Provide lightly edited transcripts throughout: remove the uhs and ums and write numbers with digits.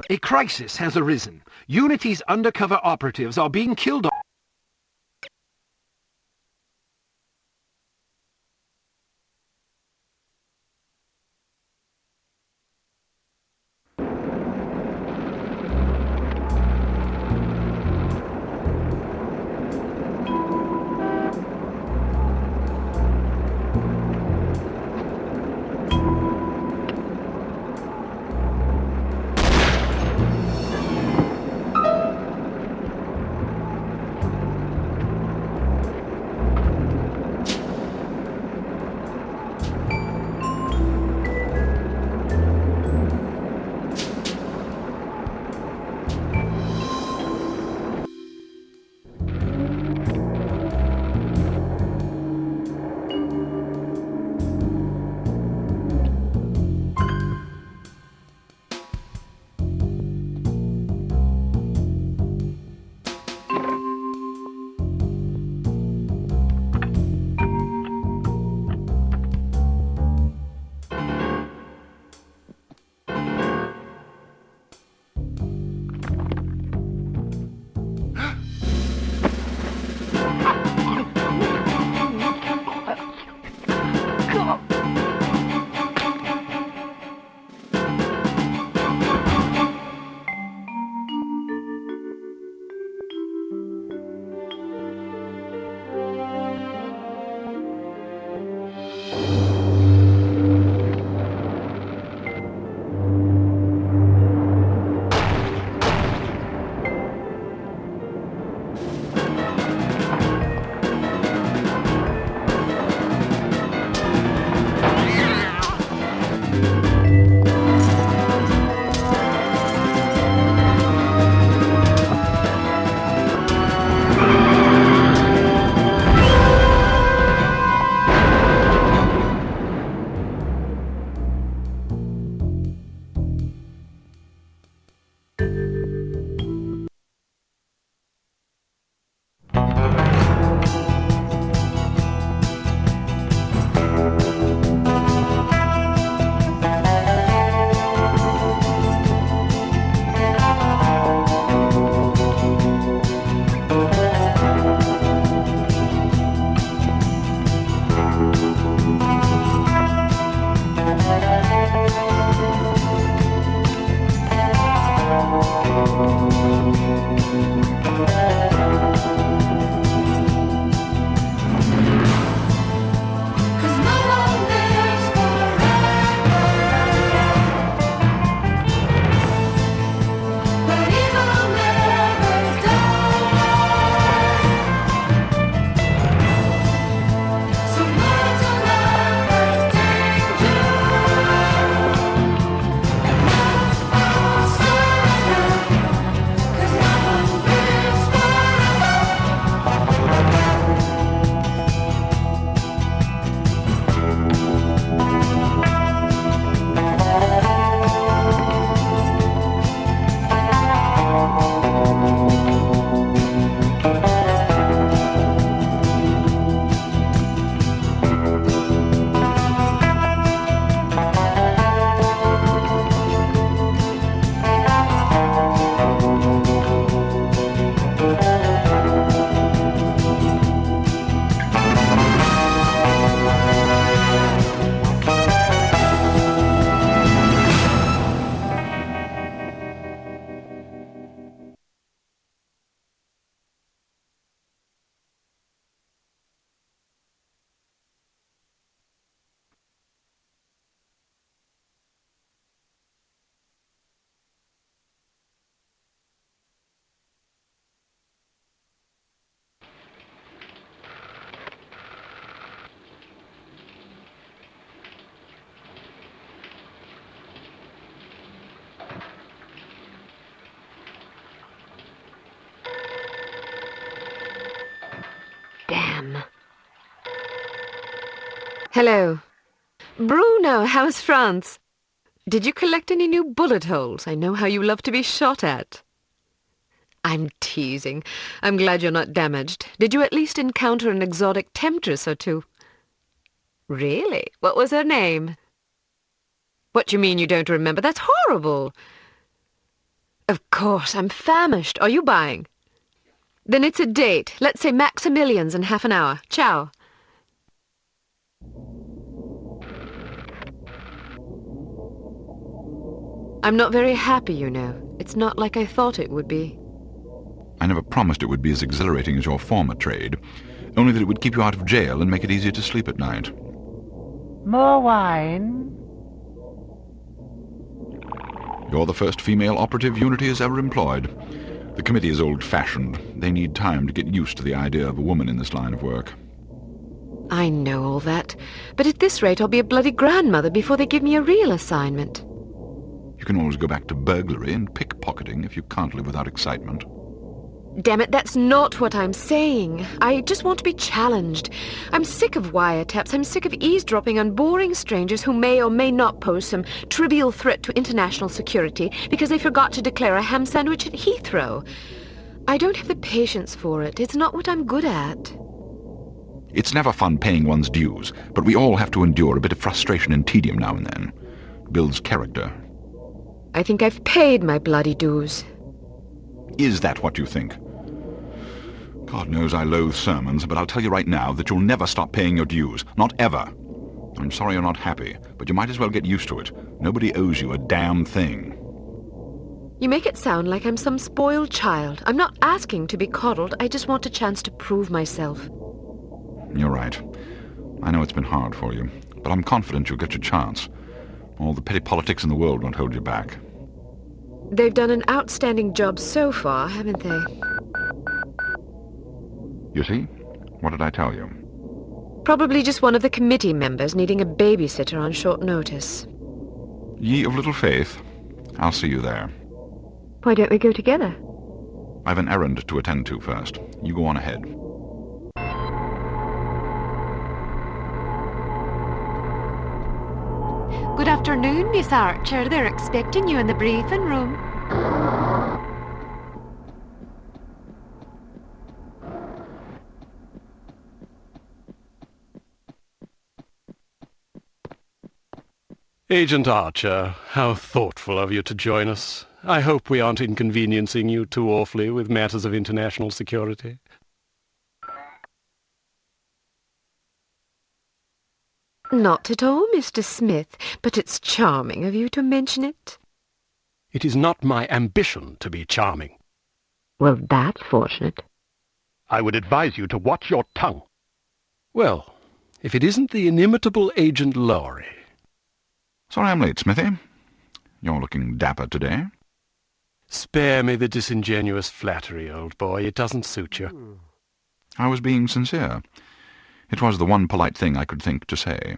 A crisis has arisen. Unity's undercover operatives are being killed. Damn. Hello. Bruno, how's France? Did you collect any new bullet holes? I know how you love to be shot at. I'm teasing. I'm glad you're not damaged. Did you at least encounter an exotic temptress or two? Really? What was her name? What do you mean you don't remember? That's horrible. Of course, I'm famished. Are you buying? Then it's a date. Let's say Maximilian's in half an hour. Ciao. I'm not very happy, you know. It's not like I thought it would be. I never promised it would be as exhilarating as your former trade, only that it would keep you out of jail and make it easier to sleep at night. More wine? You're the first female operative Unity has ever employed. The committee is old-fashioned. They need time to get used to the idea of a woman in this line of work. I know all that, but at this rate I'll be a bloody grandmother before they give me a real assignment. You can always go back to burglary and pickpocketing if you can't live without excitement. Damn it, that's not what I'm saying. I just want to be challenged. I'm sick of wiretaps. I'm sick of eavesdropping on boring strangers who may or may not pose some trivial threat to international security because they forgot to declare a ham sandwich at Heathrow. I don't have the patience for it. It's not what I'm good at. It's never fun paying one's dues, but we all have to endure a bit of frustration and tedium now and then. It builds character. I think I've paid my bloody dues. Is that what you think? God knows I loathe sermons, but I'll tell you right now that you'll never stop paying your dues. Not ever. I'm sorry you're not happy, but you might as well get used to it. Nobody owes you a damn thing. You make it sound like I'm some spoiled child. I'm not asking to be coddled. I just want a chance to prove myself. You're right. I know it's been hard for you, but I'm confident you'll get your chance. All the petty politics in the world won't hold you back. They've done an outstanding job so far, haven't they? You see? What did I tell you? Probably just one of the committee members needing a babysitter on short notice. Ye of little faith, I'll see you there. Why don't we go together? I've an errand to attend to first. You go on ahead. Good afternoon, Miss Archer. They're expecting you in the briefing room. Agent Archer, how thoughtful of you to join us. I hope we aren't inconveniencing you too awfully with matters of international security. Not at all, Mr. Smith, but it's charming of you to mention it. It is not my ambition to be charming. Well, that's fortunate. I would advise you to watch your tongue. Well, if it isn't the inimitable Agent Lowry. Sorry I'm late, Smithy. You're looking dapper today. Spare me the disingenuous flattery, old boy. It doesn't suit you. I was being sincere. It was the one polite thing I could think to say.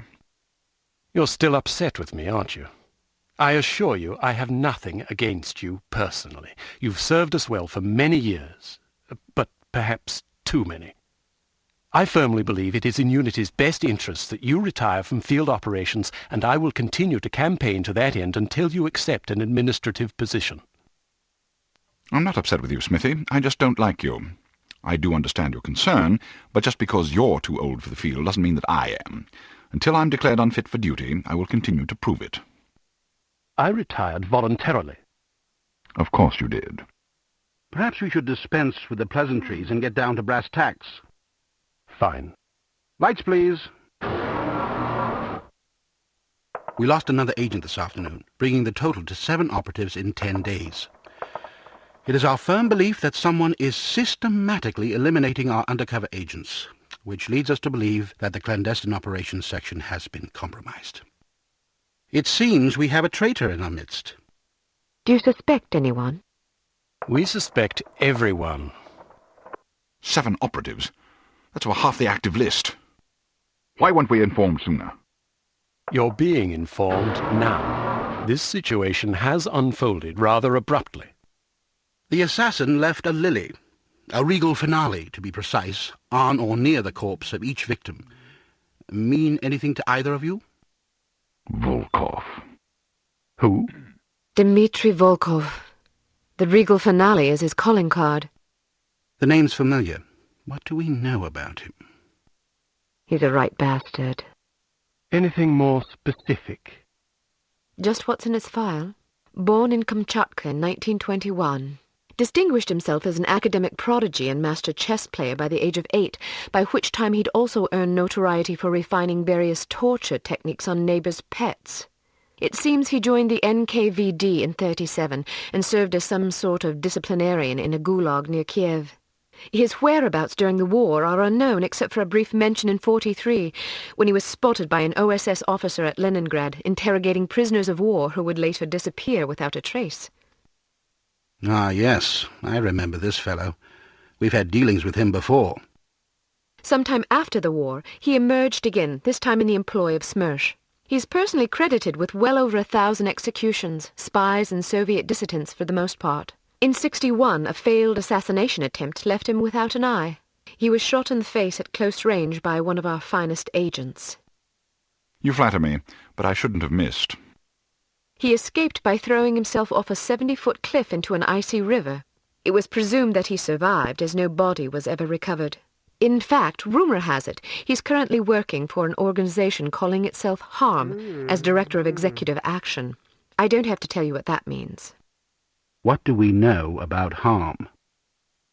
You're still upset with me, aren't you? I assure you I have nothing against you personally. You've served us well for many years, but perhaps too many. I firmly believe it is in Unity's best interest that you retire from field operations, and I will continue to campaign to that end until you accept an administrative position. I'm not upset with you, Smithy. I just don't like you. I do understand your concern, but just because you're too old for the field doesn't mean that I am. Until I'm declared unfit for duty, I will continue to prove it. I retired voluntarily. Of course you did. Perhaps we should dispense with the pleasantries and get down to brass tacks. Fine. Lights, please. We lost another agent this afternoon, bringing the total to 7 operatives in 10 days. It is our firm belief that someone is systematically eliminating our undercover agents, which leads us to believe that the clandestine operations section has been compromised. It seems we have a traitor in our midst. Do you suspect anyone? We suspect everyone. 7 operatives? That's over half the active list. Why weren't we informed sooner? You're being informed now. This situation has unfolded rather abruptly. The assassin left a lily, a regal finale, to be precise, on or near the corpse of each victim. Mean anything to either of you? Volkov. Who? Dmitri Volkov. The regal finale is his calling card. The name's familiar. What do we know about him? He's a right bastard. Anything more specific? Just what's in his file. Born in Kamchatka in 1921. Distinguished himself as an academic prodigy and master chess player by the age of 8, by which time he'd also earned notoriety for refining various torture techniques on neighbors' pets. It seems he joined the NKVD in 1937 and served as some sort of disciplinarian in a gulag near Kiev. His whereabouts during the war are unknown except for a brief mention in 1943, when he was spotted by an OSS officer at Leningrad interrogating prisoners of war who would later disappear without a trace. Ah, yes, I remember this fellow. We've had dealings with him before. Sometime after the war, he emerged again, this time in the employ of Smersh. He's personally credited with well over 1,000 executions, spies and Soviet dissidents for the most part. In 1961, a failed assassination attempt left him without an eye. He was shot in the face at close range by one of our finest agents. You flatter me, but I shouldn't have missed. He escaped by throwing himself off a 70-foot cliff into an icy river. It was presumed that he survived, as no body was ever recovered. In fact, rumor has it, he's currently working for an organization calling itself HARM as Director of Executive Action. I don't have to tell you what that means. What do we know about harm?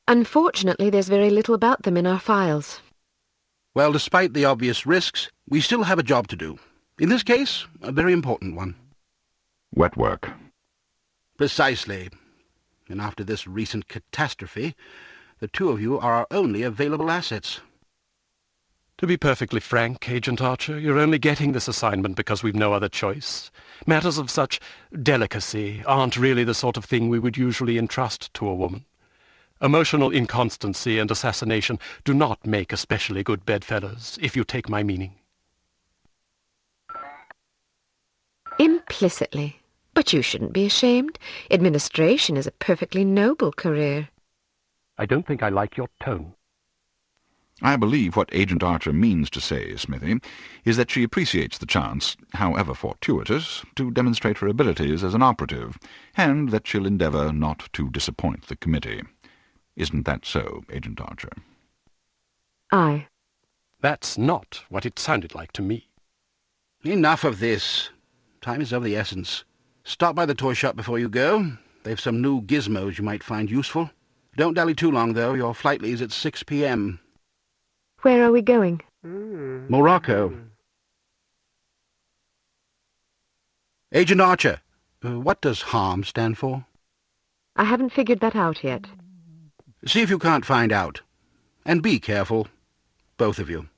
Unfortunately, there's very little about them in our files. Well, despite the obvious risks, we still have a job to do. In this case, a very important one. Wet work. Precisely. And after this recent catastrophe, the two of you are our only available assets. To be perfectly frank, Agent Archer, you're only getting this assignment because we've no other choice. Matters of such delicacy aren't really the sort of thing we would usually entrust to a woman. Emotional inconstancy and assassination do not make especially good bedfellows, if you take my meaning. Implicitly. But you shouldn't be ashamed. Administration is a perfectly noble career. I don't think I like your tone. I believe what Agent Archer means to say, Smithy, is that she appreciates the chance, however fortuitous, to demonstrate her abilities as an operative, and that she'll endeavour not to disappoint the committee. Isn't that so, Agent Archer? Aye. That's not what it sounded like to me. Enough of this. Time is of the essence. Stop by the toy shop before you go. They've some new gizmos you might find useful. Don't dally too long, though. Your flight leaves at 6 p.m. Where are we going? Morocco. Agent Archer, what does HARM stand for? I haven't figured that out yet. See if you can't find out. And be careful, both of you.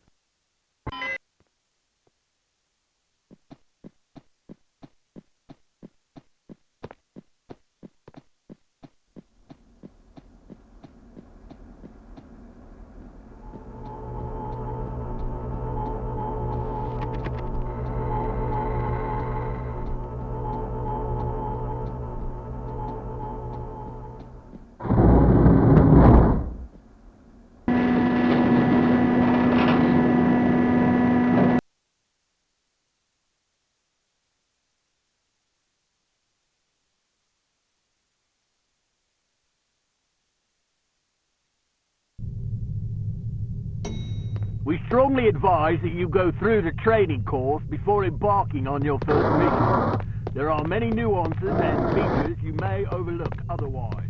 We strongly advise that you go through the training course before embarking on your first mission. There are many nuances and features you may overlook otherwise.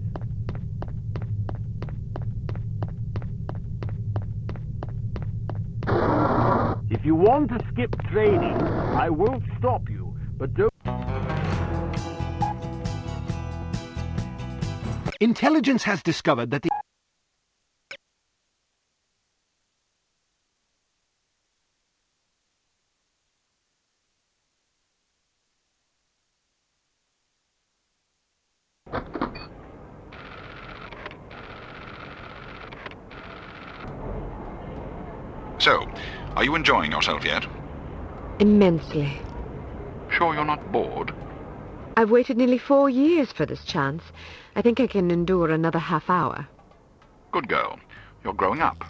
If you want to skip training, I won't stop you, but don't... Intelligence has discovered that the So, are you enjoying yourself yet? Immensely. Sure you're not bored? I've waited nearly 4 years for this chance. I think I can endure another half hour. Good girl. You're growing up.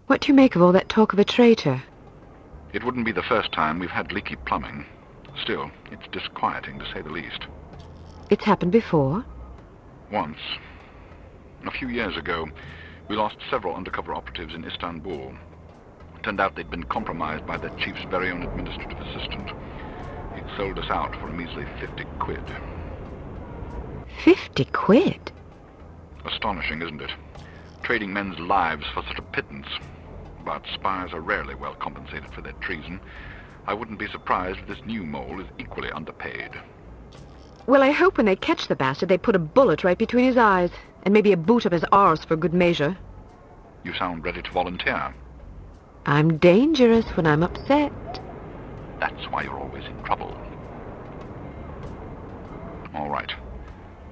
What do you make of all that talk of a traitor? It wouldn't be the first time we've had leaky plumbing. Still, it's disquieting to say the least. It's happened before? Once, a few years ago, we lost several undercover operatives in Istanbul. Turned out they'd been compromised by the chief's very own administrative assistant. It's sold us out for a measly 50 quid. 50 quid? Astonishing, isn't it? Trading men's lives for such a pittance. But spies are rarely well compensated for their treason. I wouldn't be surprised if this new mole is equally underpaid. Well, I hope when they catch the bastard they put a bullet right between his eyes, and maybe a boot up his arse for good measure. You sound ready to volunteer. I'm dangerous when I'm upset. That's why you're always in trouble. All right.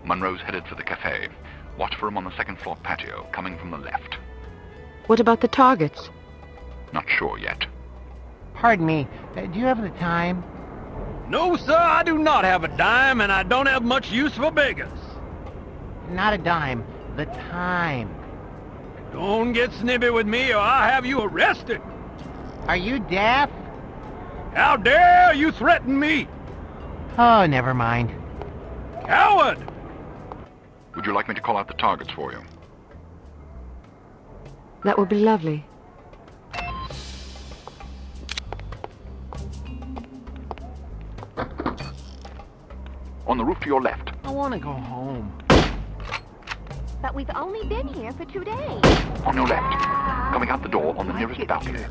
Munro's headed for the cafe. Watch for him on the second floor patio, coming from the left. What about the targets? Not sure yet. Pardon me, do you have the time? No, sir, I do not have a dime, and I don't have much use for beggars. Not a dime, the time. Don't get snippy with me, or I'll have you arrested. Are you deaf? How dare you threaten me? Oh, never mind. Coward! Would you like me to call out the targets for you? That would be lovely. On the roof to your left. I want to go home. But we've only been here for 2 days. On your left. Coming out the door on the nearest balcony.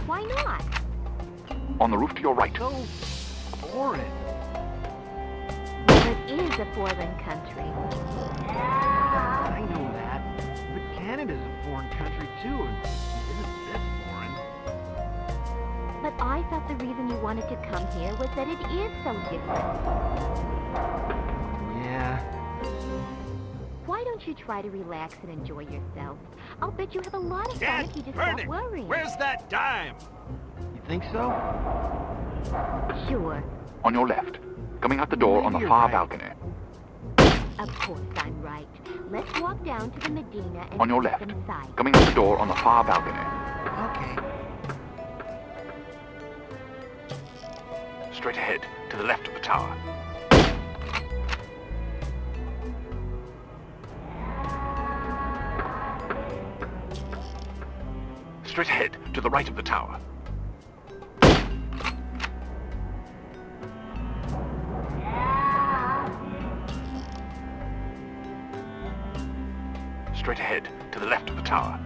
Why not? On the roof to your right. So foreign. Well, it is a foreign country. I know that. But Canada's a foreign country too, and isn't this foreign? But I thought the reason you wanted to come here was that it is so different. Yeah. Why don't you try to relax and enjoy yourself? I'll bet you have a lot of fun if you just stop worrying. Where's that dime? You think so? Sure. On your left. Coming out the door on the far balcony. Of course I'm right. Let's walk down to the Medina and On your see left. some sights. Coming out the door on the far balcony. Okay. Straight ahead, to the left of the tower. Straight ahead, to the right of the tower. Straight ahead, to the left of the tower.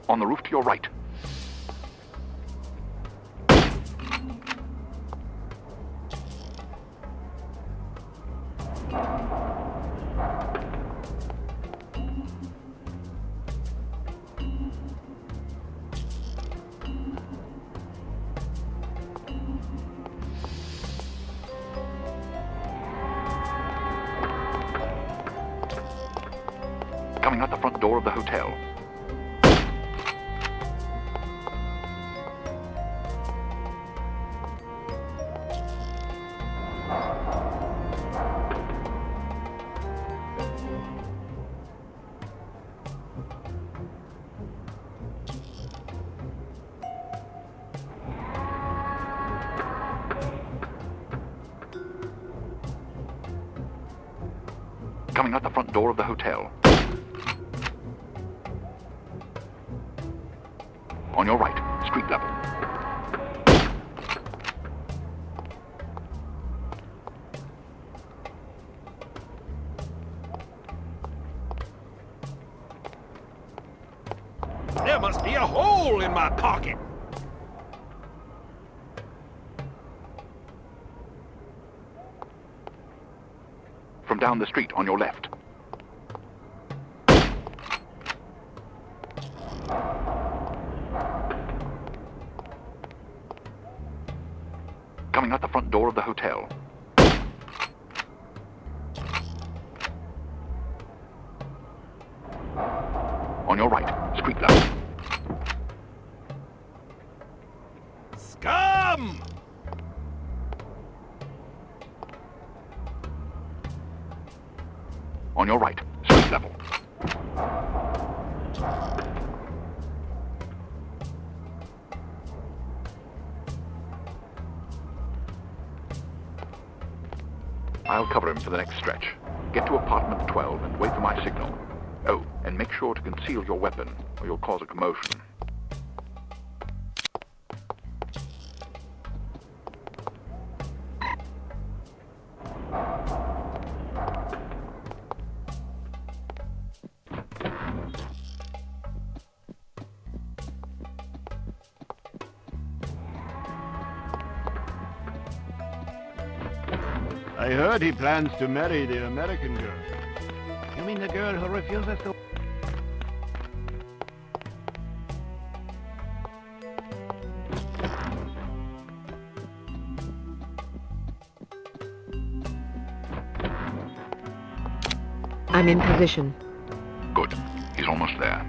On the roof to your right. Coming out the front door of the hotel. Coming out the front door of the hotel. On your right, street level. There must be a hole in my pocket. From down the street on your left. Coming out the front door of the hotel. On your right, street level. Scum! On your right, street level. I'll cover him for the next stretch. Get to apartment 12 and wait for my signal. Oh, and make sure to conceal your weapon, or you'll cause a commotion. I heard he plans to marry the American girl. You mean the girl who refuses to... I'm in position. Good. He's almost there.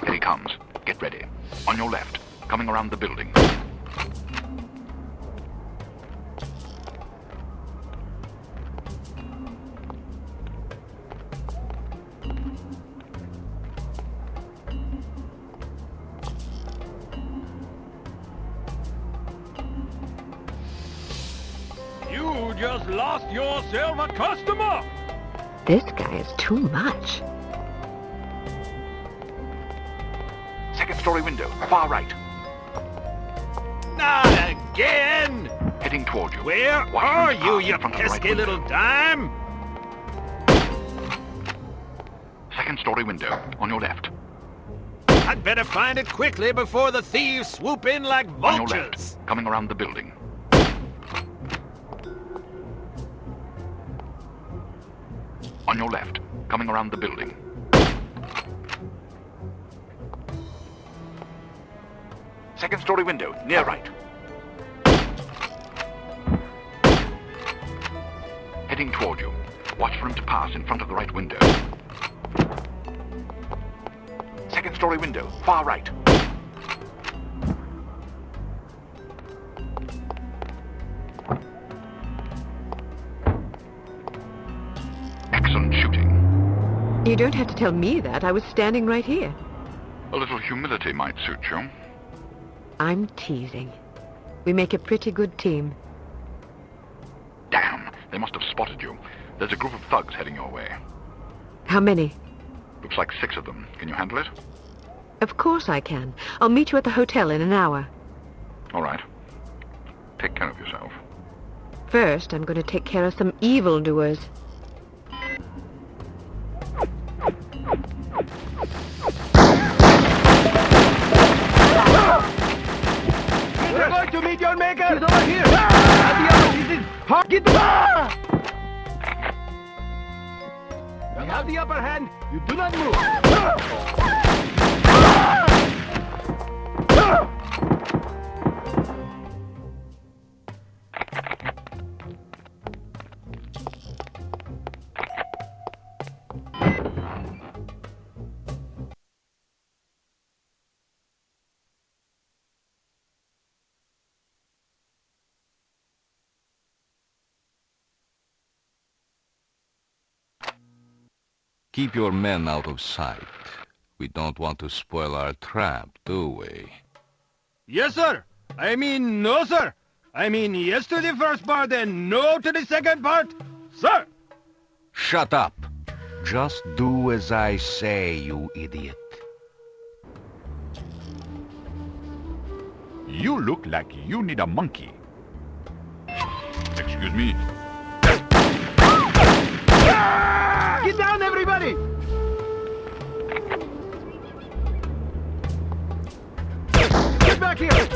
Here he comes. Get ready. On your left, coming around the building. You just lost yourself a customer! This guy is too much. Second story window, far right. Not again! Heading toward you. Where Watch are him you, pass you in front of the right pesky little window. dime? Second story window, on your left. I'd better find it quickly before the thieves swoop in like On your vultures. left, coming around the building. On your left, coming around the building. Second story window, near right. Heading toward you. Watch for him to pass in front of the right window. Second story window, far right. Excellent shooting. You don't have to tell me that. I was standing right here. A little humility might suit you. I'm teasing. We make a pretty good team. Damn, they must have spotted you. There's a group of thugs heading your way. How many? Looks like 6 of them. Can you handle it? Of course I can. I'll meet you at the hotel in an hour. All right. Take care of yourself. First, I'm going to take care of some evildoers. You're going to meet your maker! He's over here! This is hard. Get the... You have the upper hand. You do not move. Keep your men out of sight. We don't want to spoil our trap, do we? Yes, sir. I mean, no, sir. I mean, yes to the first part and no to the second part, sir. Shut up. Just do as I say, you idiot. You look like you need a monkey. Excuse me. Get down, everybody! Get back here!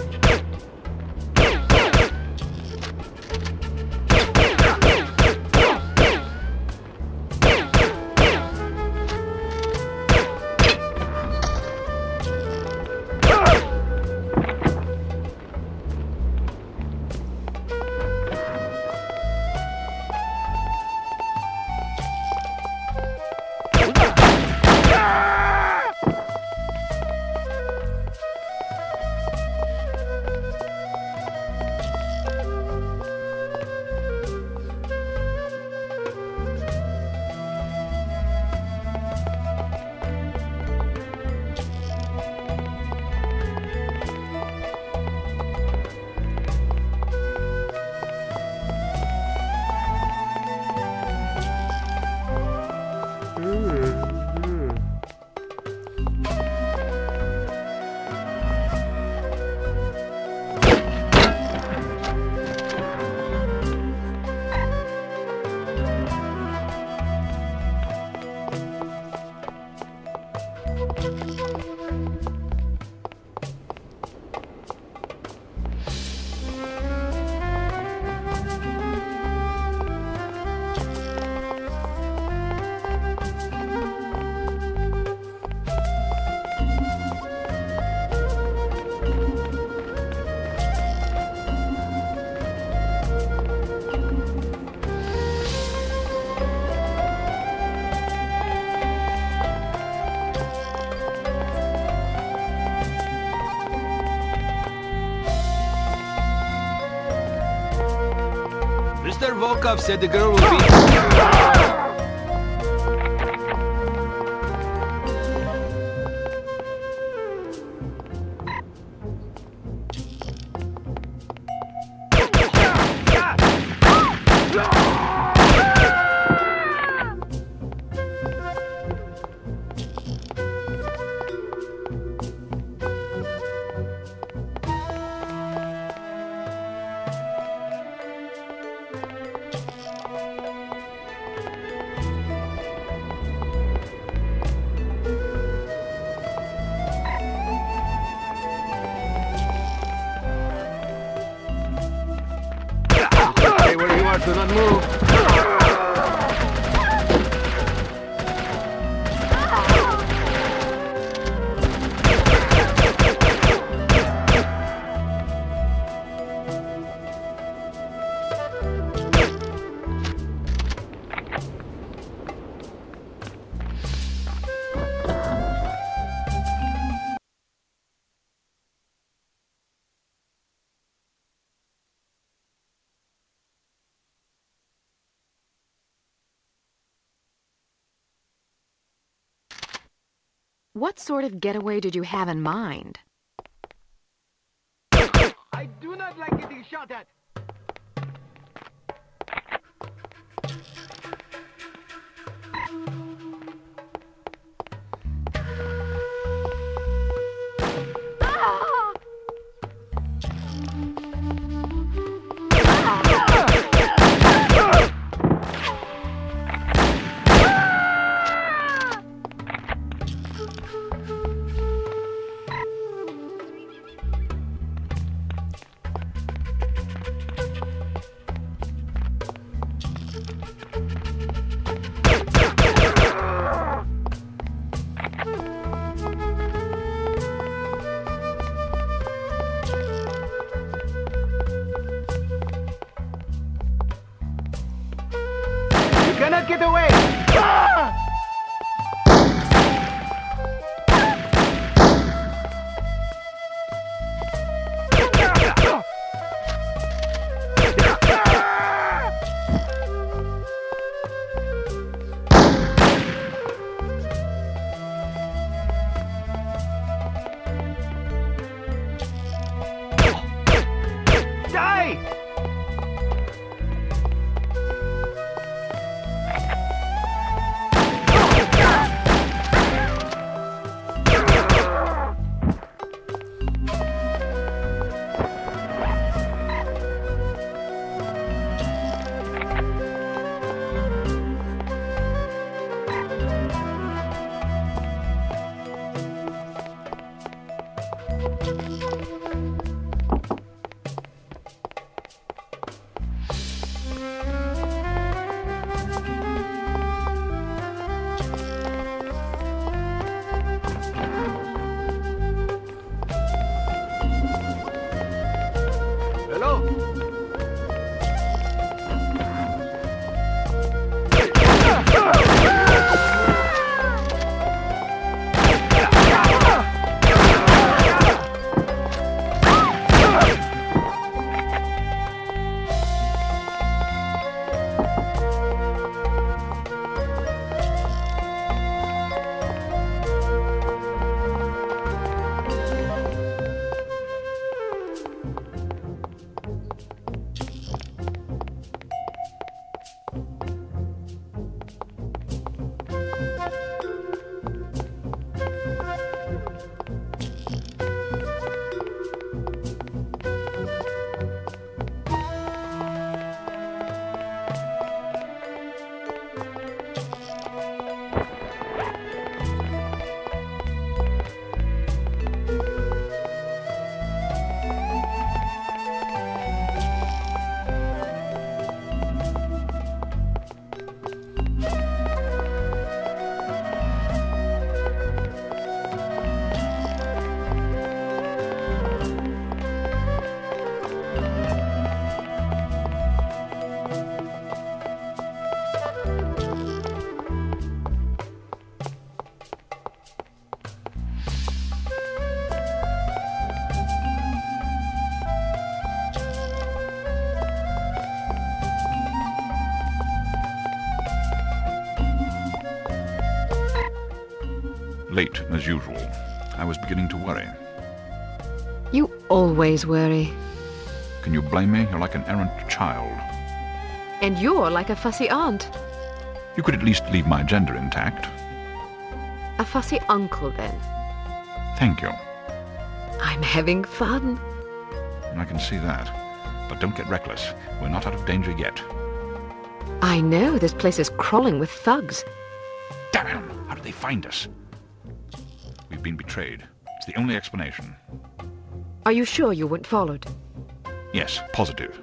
Mr. Volkov said the girl would be... Stay where you are, do not move. What sort of getaway did you have in mind? I do not like getting shot at. You cannot get away! Die! Late, as usual. I was beginning to worry. You always worry. Can you blame me? You're like an errant child. And you're like a fussy aunt. You could at least leave my gender intact. A fussy uncle, then. Thank you. I'm having fun. I can see that. But don't get reckless. We're not out of danger yet. I know, this place is crawling with thugs. Damn! How did they find us? We've been betrayed. It's the only explanation. Are you sure you weren't followed? Yes, positive.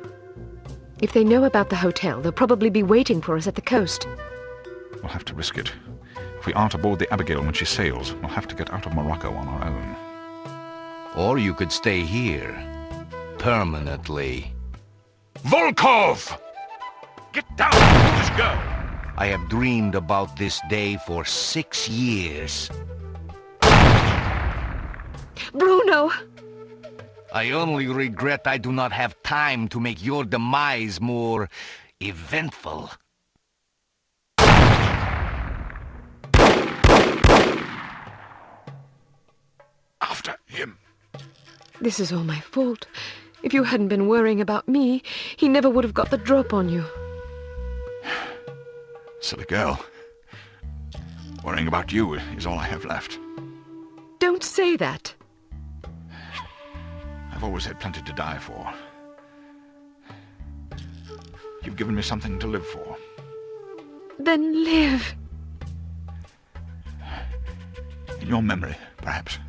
If they know about the hotel, they'll probably be waiting for us at the coast. We'll have to risk it. If we aren't aboard the Abigail when she sails, we'll have to get out of Morocco on our own. Or you could stay here. Permanently. Volkov! Get down! Let us go! I have dreamed about this day for 6 years. Bruno! I only regret I do not have time to make your demise more eventful. After him. This is all my fault. If you hadn't been worrying about me, he never would have got the drop on you. Silly girl. Worrying about you is all I have left. Don't say that. I've always had plenty to die for. You've given me something to live for. Then live. In your memory, perhaps.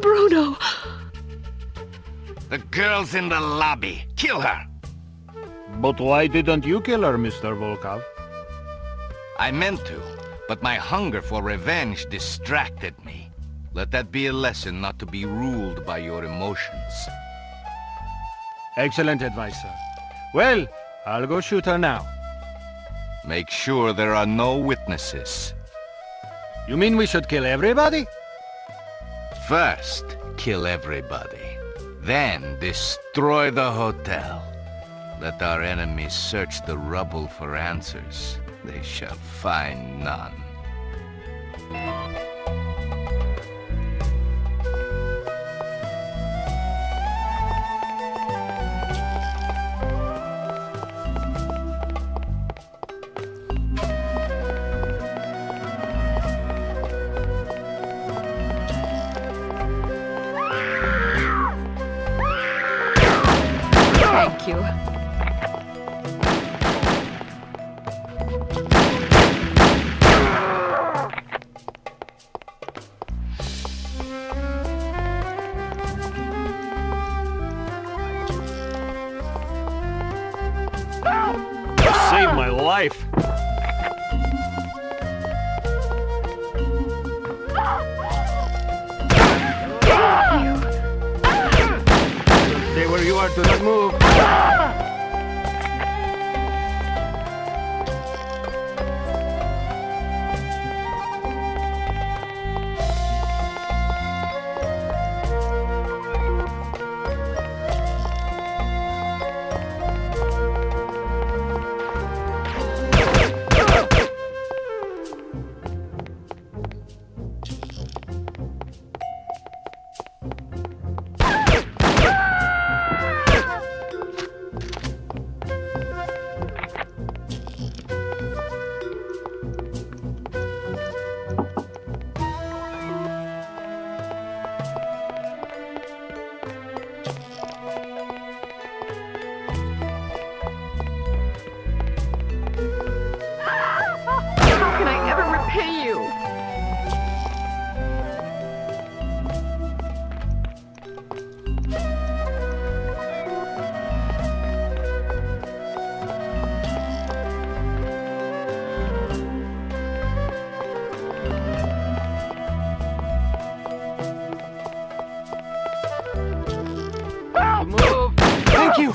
Bruno! The girl's in the lobby. Kill her! But why didn't you kill her, Mr. Volkov? I meant to, but my hunger for revenge distracted me. Let that be a lesson not to be ruled by your emotions. Excellent advice, sir. Well, I'll go shoot her now. Make sure there are no witnesses. You mean we should kill everybody? First, kill everybody. Then destroy the hotel. Let our enemies search the rubble for answers. They shall find none. Thank you. Saved my life. Stay where you are, do not move. How can I ever repay you? Move. Thank you!